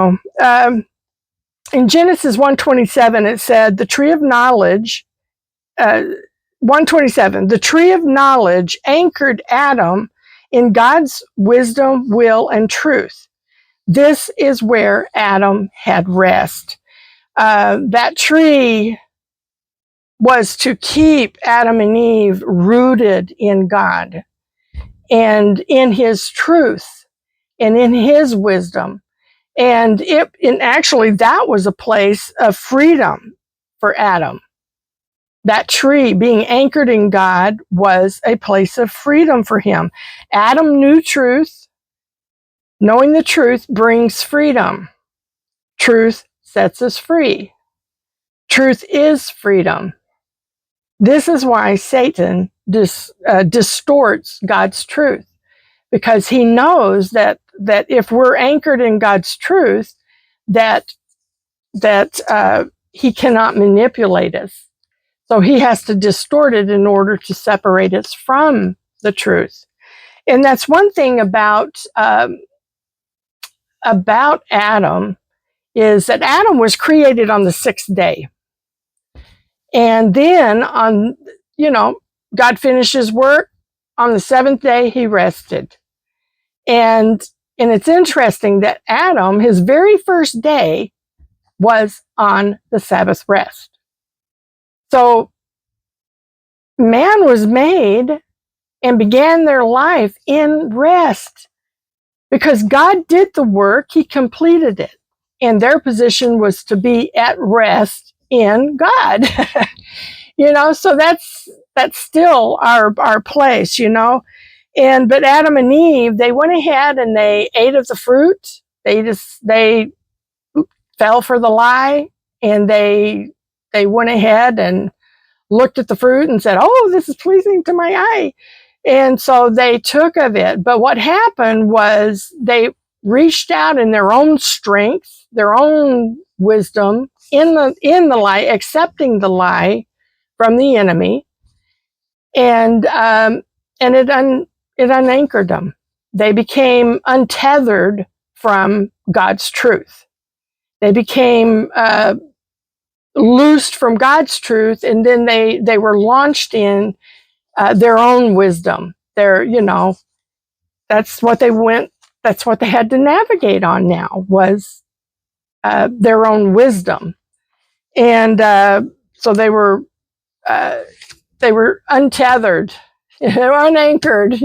Um, in Genesis 1:27, it said, the tree of knowledge, 1:27, the tree of knowledge anchored Adam in God's wisdom, will, and truth. This is where Adam had rest. That tree was to keep Adam and Eve rooted in God and in his truth and in his wisdom. And actually that was a place of freedom for Adam. That tree being anchored in God was a place of freedom for him. Adam knew truth. Knowing the truth brings freedom. Truth sets us free. Truth is freedom. This is why Satan distorts God's truth, because he knows that if we're anchored in God's truth, that he cannot manipulate us. So he has to distort it in order to separate us from the truth. And that's one thing about Adam, is that Adam was created on the sixth day. And then God finished his work. On the seventh day, he rested. And it's interesting that Adam, his very first day was on the Sabbath rest. So man was made and began their life in rest because God did the work, he completed it. And their position was to be at rest in God. So that's still our place, but Adam and Eve, they went ahead and they ate of the fruit. They fell for the lie, and they went ahead and looked at the fruit and said, oh, this is pleasing to my eye. And so they took of it. But what happened was they reached out in their own strength, their own wisdom, in the lie, accepting the lie from the enemy, and it unanchored them. They became untethered from God's truth. They became loosed from God's truth, and then they were launched in their own wisdom. That's what they had to navigate on now, was their own wisdom. And so they were untethered, unanchored,